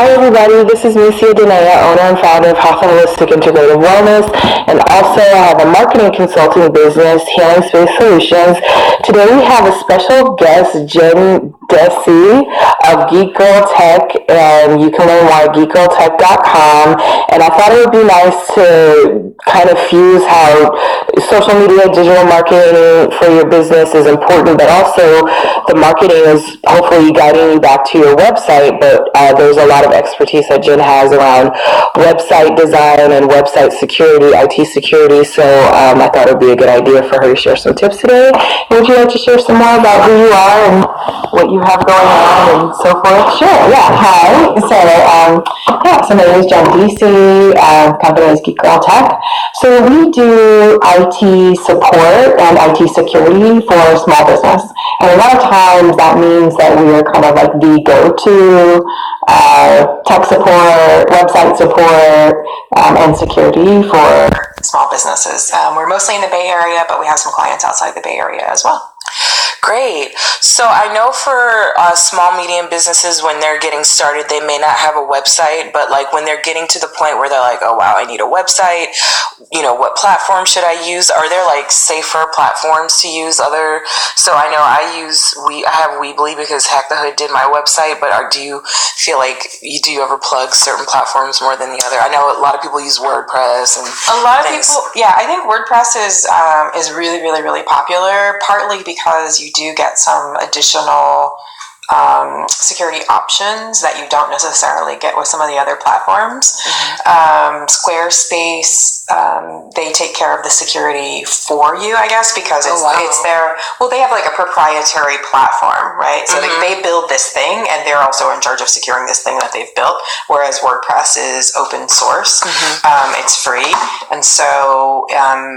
Hi everybody, this is Misia Denea, owner and founder of Health and Holistic Integrative Wellness, and also I have a marketing consulting business, Healing Space Solutions. Today we have a special guest, Jenn Diesi of Geek Tech, and you can learn more at geekgirltech.com. And I thought it would be nice to kind of fuse how social media, digital marketing for your business is important, but also the marketing is hopefully guiding you back to your website, but there's a lot of expertise that Jenn has around website design and website security, IT security, so I thought it would be a good idea for her to share some tips today. Would you like to share some more about who you are and what you have going on and so forth? Sure, yeah, hi. So my name is Jenn Diesi, company is Geek Tech. So we do IT support and IT security for small business. And a lot of times that means that we are kind of like the go-to tech support, website support, and security for small businesses. We're mostly in the Bay Area, but we have some clients outside the Bay Area as well. Great. So I know for small, medium businesses, when they're getting started, they may not have a website, but like when they're getting to the point where they're like, oh, wow, I need a website. You know, what platform should I use? Are there like safer platforms to use so I know I have Weebly because Hack the Hood did my website, but do you feel like do you ever plug certain platforms more than the other? I know a lot of people use WordPress and a lot of people. Yeah, I think WordPress is really, really, really popular, partly because you do get some additional security options that you don't necessarily get with some of the other platforms. Squarespace, they take care of the security for you, I guess, because it's their, they have like a proprietary platform, right? So they build this thing and they're also in charge of securing this thing that they've built, whereas WordPress is open source. It's free. And so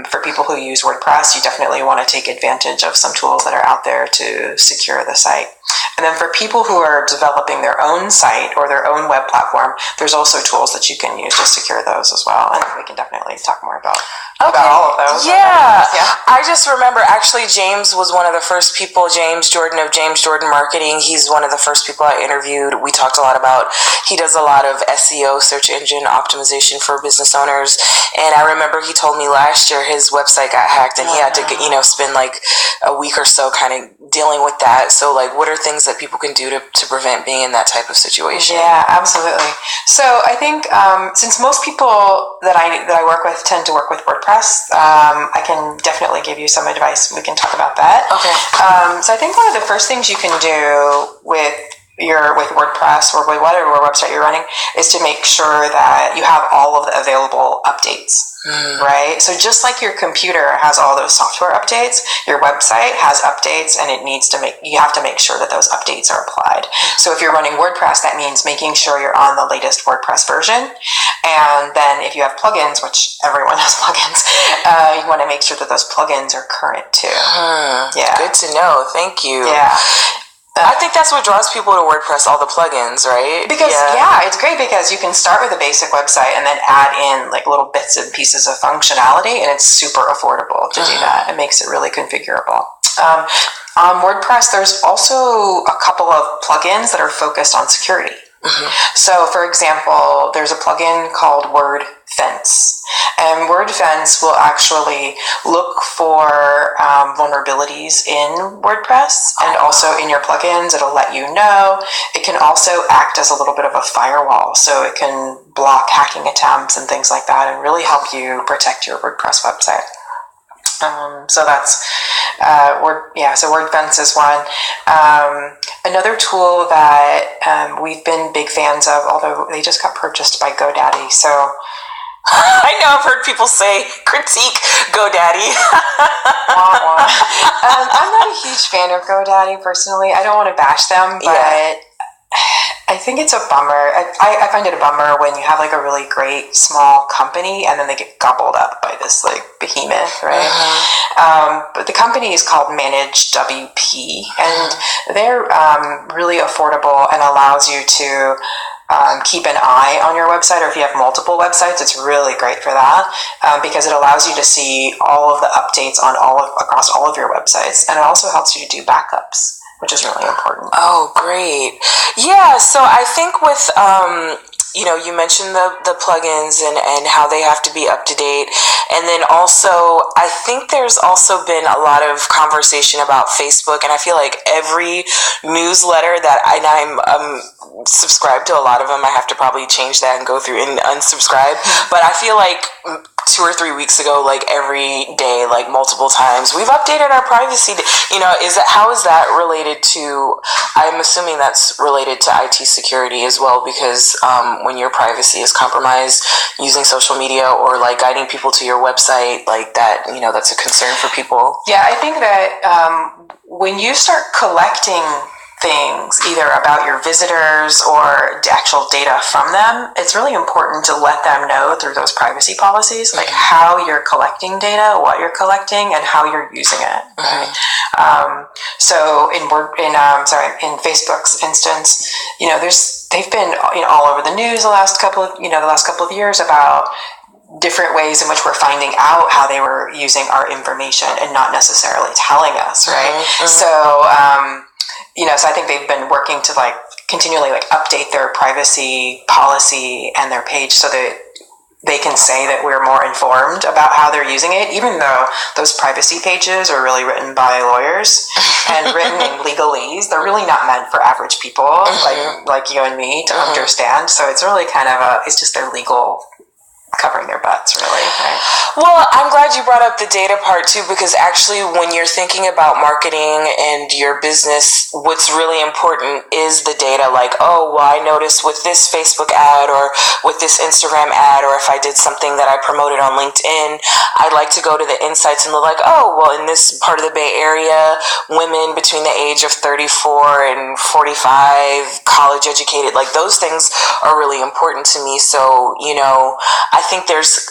for people who use WordPress, you definitely want to take advantage of some tools that are out there to secure the site. And then for people who are developing their own site or their own web platform, there's also tools that you can use to secure those as well. And we can definitely talk more about all of those. Yeah. I just remember actually James was one of the first people, James Jordan of James Jordan Marketing. He's one of the first people I interviewed. We talked a lot about, he does a lot of SEO, search engine optimization for business owners. And I remember he told me last year his website got hacked and he had to, spend like a week or so kind of dealing with that. So like, what are things that people can do to prevent being in that type of situation? Yeah, absolutely. So I think since most people that I work with tend to work with WordPress, I can definitely give you some advice. We can talk about that. Okay. So I think one of the first things you can do with WordPress or with whatever website you're running is to make sure that you have all of the available updates. Right? So just like your computer has all those software updates, your website has updates and you have to make sure that those updates are applied. So if you're running WordPress, that means making sure you're on the latest WordPress version. And then if you have plugins, which everyone has plugins, you want to make sure that those plugins are current too. Yeah. Good to know. Thank you. Yeah. I think that's what draws people to WordPress, all the plugins, right? Because, it's great because you can start with a basic website and then add in like little bits and pieces of functionality, and it's super affordable to do that. It makes it really configurable. On WordPress, there's also a couple of plugins that are focused on security. So, for example, there's a plugin called WordFence. And WordFence will actually look for vulnerabilities in WordPress and also in your plugins. It'll let you know. It can also act as a little bit of a firewall. So it can block hacking attempts and things like that and really help you protect your WordPress website. So that's so WordFence is one. Another tool that we've been big fans of, although they just got purchased by GoDaddy, so I know I've heard people say critique GoDaddy. I'm not a huge fan of GoDaddy personally. I don't want to bash them, but I think it's a bummer. I find it a bummer when you have like a really great small company and then they get gobbled up by this like behemoth, right? But the company is called Manage WP, and they're really affordable and allows you to keep an eye on your website, or if you have multiple websites, it's really great for that because it allows you to see all of the updates on across all of your websites, and it also helps you to do backups. which is really important. Oh, great. Yeah, so I think with you mentioned the plugins and how they have to be up to date. And then also, I think there's also been a lot of conversation about Facebook, and I feel like every newsletter that I'm subscribed to a lot of them. I have to probably change that and go through and unsubscribe. But I feel like 2 or 3 weeks ago, like every day, like multiple times, we've updated our privacy. How is that related to? I'm assuming that's related to IT security as well, because when your privacy is compromised using social media or like guiding people to your website, like that, that's a concern for people. Yeah, I think that when you start collecting things either about your visitors or the actual data from them, it's really important to let them know through those privacy policies, like how you're collecting data, what you're collecting, and how you're using it. Right? So in Facebook's instance, they've been all over the news the last couple of years about different ways in which we're finding out how they were using our information and not necessarily telling us, right? So so I think they've been working to continually update their privacy policy and their page so that they can say that we're more informed about how they're using it, even though those privacy pages are really written by lawyers and written in legalese. They're really not meant for average people like you and me to understand. So it's really it's just their legal covering their butts, really, right? Well, I'm glad you brought up the data part too, because actually when you're thinking about marketing and your business, what's really important is the data. Like, oh, well, I noticed with this Facebook ad or with this Instagram ad, or if I did something that I promoted on LinkedIn, I'd like to go to the insights and look like, oh, well, in this part of the Bay Area, women between the age of 34 and 45, college educated, like those things are really important to me. So, I think there's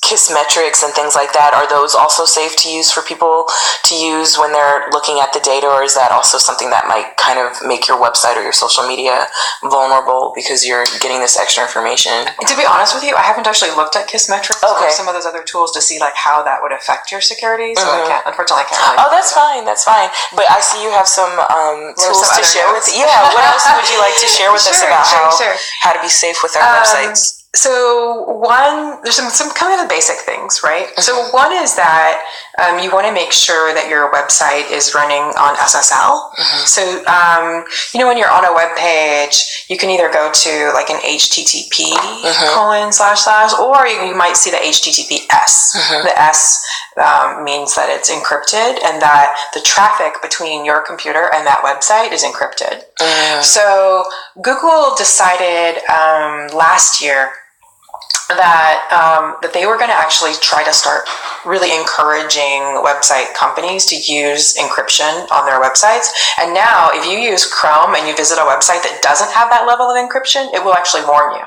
KISS metrics and things like that. Are those also safe to use for people to use when they're looking at the data, or is that also something that might kind of make your website or your social media vulnerable because you're getting this extra information? To be honest with you, I haven't actually looked at KISS metrics or some of those other tools to see how that would affect your security. So unfortunately, I can't really. Oh, that's fine. That's fine. But I see you have some tools to share with. Yeah. What else would you like to share with us about how to be safe with our websites? So there's some kind of basic things, right? So one is that you want to make sure that your website is running on SSL. So, when you're on a web page, you can either go to an HTTP : / or you might see the HTTPS. The S means that it's encrypted and that the traffic between your computer and that website is encrypted. So Google decided last year that they were going to actually try to start really encouraging website companies to use encryption on their websites. And now, if you use Chrome and you visit a website that doesn't have that level of encryption, it will actually warn you.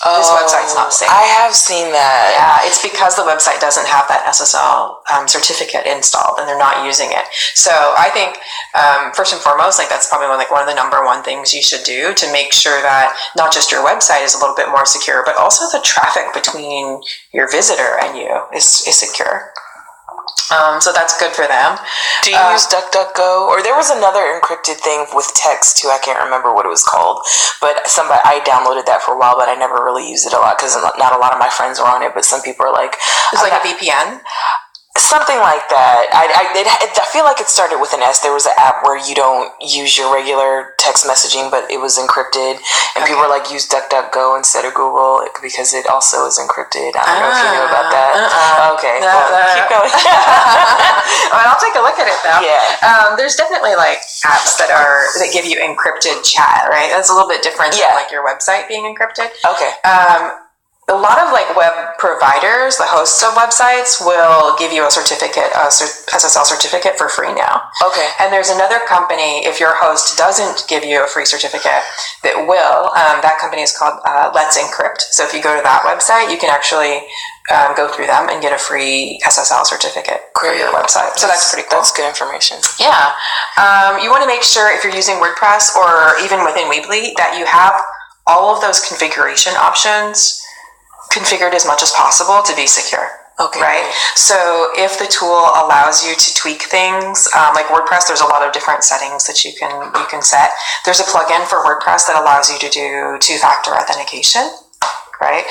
This website's not safe. I have seen that. Yeah, it's because the website doesn't have that SSL certificate installed and they're not using it. So I think first and foremost, that's probably one of the number one things you should do to make sure that not just your website is a little bit more secure, but also the traffic between your visitor and you is secure. So that's good for them. Do you use DuckDuckGo? Or there was another encrypted thing with text too. I can't remember what it was called. But I downloaded that for a while, but I never really used it a lot because not a lot of my friends were on it. But some people are like... It's like a VPN? Something like that. I feel like it started with an S. There was an app where you don't use your regular text messaging, but it was encrypted. And people were like, use DuckDuckGo instead of Google because it also is encrypted. I don't know if you knew about that. Okay. Keep going. I'll take a look at it though. Yeah. There's definitely apps that give you encrypted chat, right? That's a little bit different than your website being encrypted. Okay. A lot of web providers, the hosts of websites, will give you a certificate, SSL certificate for free now. Okay. And there's another company, if your host doesn't give you a free certificate, that will. That company is called Let's Encrypt. So if you go to that website, you can actually go through them and get a free SSL certificate for your website. So that's pretty cool. That's good information. Yeah. You want to make sure if you're using WordPress or even within Weebly that you have all of those configuration options configured as much as possible to be secure. Okay. Right. So if the tool allows you to tweak things, like WordPress, there's a lot of different settings that you can set. There's a plugin for WordPress that allows you to do two-factor authentication. Right.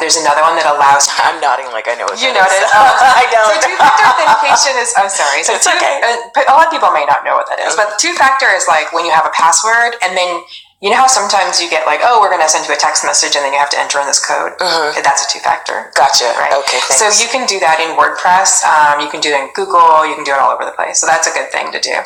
There's another one that allows. I'm nodding like I know what you that noted. is. I don't. So two-factor authentication is. I'm sorry. So it's okay. A lot of people may not know what that is, but two-factor is like when you have a password and then. You know how sometimes you get like, oh, we're going to send you a text message and then you have to enter in this code? Mm-hmm. That's a two-factor. Gotcha. Right? Okay, thanks. So you can do that in WordPress. You can do it in Google. You can do it all over the place. So that's a good thing to do.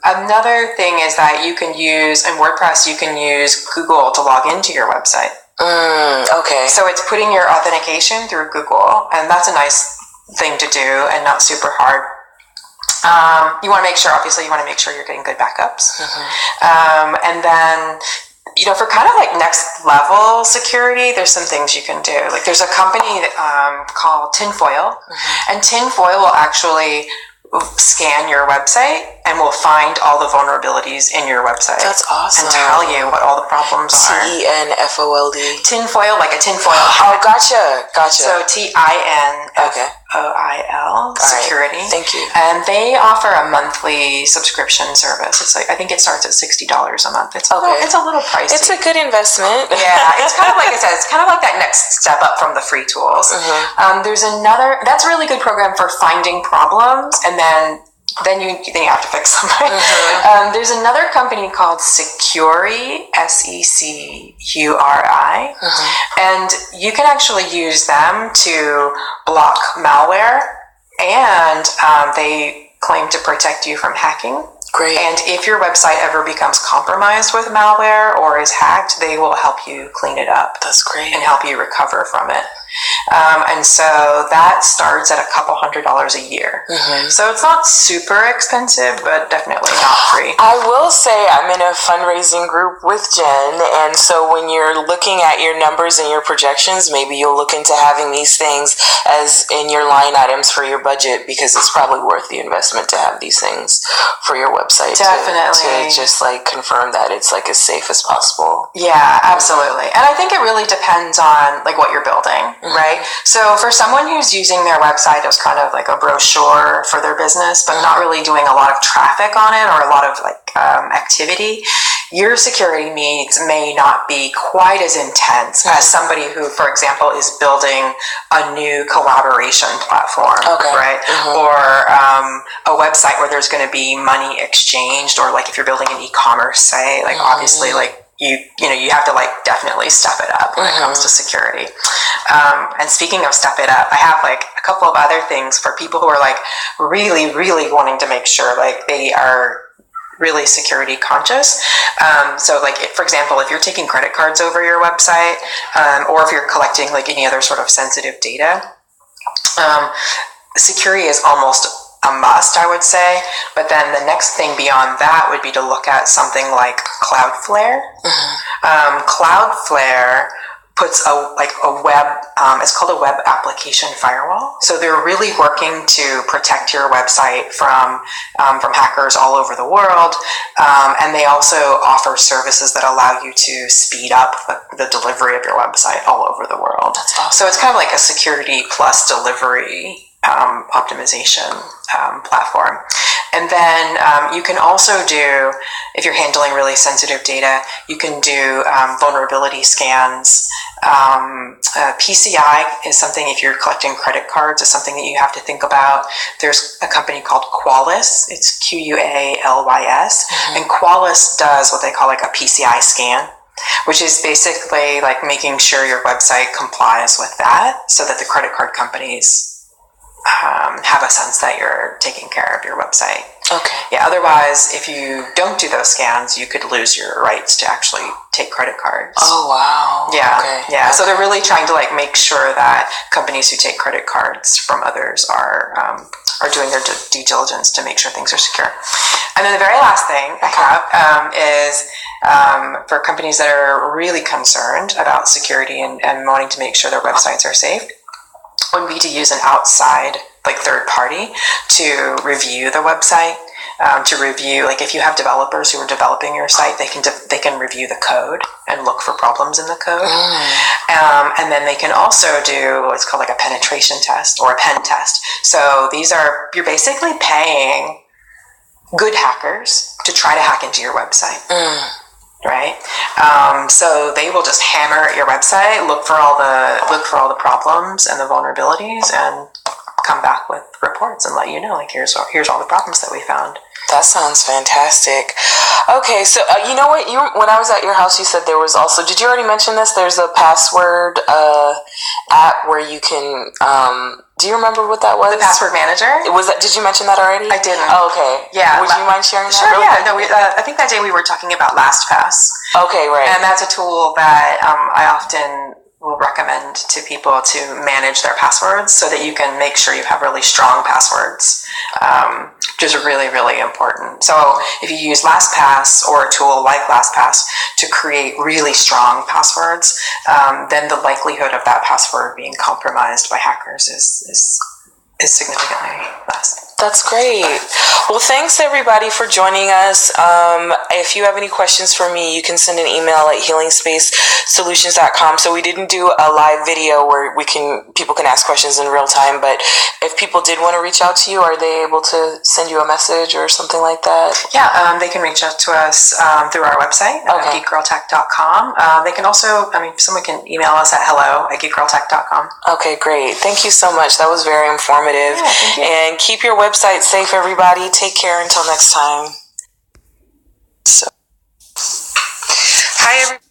Another thing is that you can use, in WordPress, you can use Google to log into your website. Okay. So it's putting your authentication through Google, and that's a nice thing to do and not super hard. You want to make sure, obviously, you're getting good backups. Mm-hmm. And then, for kind of like next level security, there's some things you can do. Like there's a company called Tinfoil, mm-hmm. and Tinfoil will actually scan your website and will find all the vulnerabilities in your website. That's awesome. And tell you what all the problems are. TENFOLD. Tinfoil, like a tinfoil. Oh, gotcha. So TIN. Okay. OIL security. Right. Thank you. And they offer a monthly subscription service. It's like I think it starts at $60 a month. It's a little pricey. It's a good investment. Yeah, it's kind of like I said. It's kind of like that next step up from the free tools. Mm-hmm. There's another. That's a really good program for finding problems, and then you have to fix them. Right? Mm-hmm. There's another company called Securi, SECURI, mm-hmm. and you can actually use them to block malware, and they claim to protect you from hacking. Great. And if your website ever becomes compromised with malware or is hacked, they will help you clean it up. That's great. And help you recover from it. And so that starts at a couple $100s a year. Mm-hmm. So it's not super expensive, but definitely not free. I will say I'm in a fundraising group with Jenn, and so when you're looking at your numbers and your projections, maybe you'll look into having these things as in your line items for your budget, because it's probably worth the investment to have these things for your website. Definitely. To just like confirm that it's like as safe as possible. Yeah, absolutely. And I think it really depends on like what you're building. Mm-hmm. Right? So for someone who's using their website as kind of like a brochure for their business, but not really doing a lot of traffic on it or a lot of like activity, your security needs may not be quite as intense as somebody who, for example, is building a new collaboration platform, right? Mm-hmm. Or a website where there's going to be money exchanged, or like if you're building an e-commerce site, like obviously like you have to like definitely step it up when it comes to security. And speaking of step it up, I have like a couple of other things for people who are like really, really wanting to make sure like they are really security conscious. So like, for example, if you're taking credit cards over your website, or if you're collecting like any other sort of sensitive data, security is almost a must, I would say. But then the next thing beyond that would be to look at something like Cloudflare. Mm-hmm. Cloudflare puts a web, it's called a web application firewall. So they're really working to protect your website from hackers all over the world. And they also offer services that allow you to speed up the delivery of your website all over the world. That's awesome. So it's kind of like a security plus delivery optimization platform. And then you can also do, if you're handling really sensitive data, you can do vulnerability scans. PCI is something, if you're collecting credit cards, is something that you have to think about. There's a company called Qualys. It's QUALYS. Mm-hmm. And Qualys does what they call like a PCI scan, which is basically like making sure your website complies with that so that the credit card companies have a sense that you're taking care of your website. Okay. Yeah, otherwise, if you don't do those scans, you could lose your rights to actually take credit cards. Oh, wow. Yeah. Okay. Yeah. Okay. So they're really trying to like make sure that companies who take credit cards from others are doing their due diligence to make sure things are secure. And then the very last thing I have is for companies that are really concerned about security and wanting to make sure their websites are safe, would be to use an outside, like third party, to review the website. to review. Like if you have developers who are developing your site, they can review the code and look for problems in the code. And then they can also do what's called like a penetration test or a pen test. So you're basically paying good hackers to try to hack into your website. Right? So they will just hammer at your website, look for all the problems and the vulnerabilities, and come back with reports and let you know, like, here's all the problems that we found. That sounds fantastic. Okay, so you know what? When I was at your house, you said there was also. Did you already mention this? There's a password app where you can. Do you remember what that was? The password manager. Did you mention that already? I didn't. Oh, okay. Yeah. Would you mind sharing that? Sure. Yeah. No. I think that day we were talking about LastPass. Okay. Right. And that's a tool that I often will recommend to people to manage their passwords so that you can make sure you have really strong passwords, which is really, really important. So if you use LastPass or a tool like LastPass to create really strong passwords, then the likelihood of that password being compromised by hackers is significantly less. That's great. Well, thanks everybody for joining us. If you have any questions for me, you can send an email at healingspacesolutions.com. So we didn't do a live video where people can ask questions in real time, but if people did want to reach out to you, are they able to send you a message or something like that? Yeah, they can reach out to us through our website, geekgirltech.com. They can also, someone can email us at hello@geekgirltech.com. Okay, great. Thank you so much. That was very informative. Yeah, thank you. And keep your website safe, everybody. Take care until next time. Hi, everybody.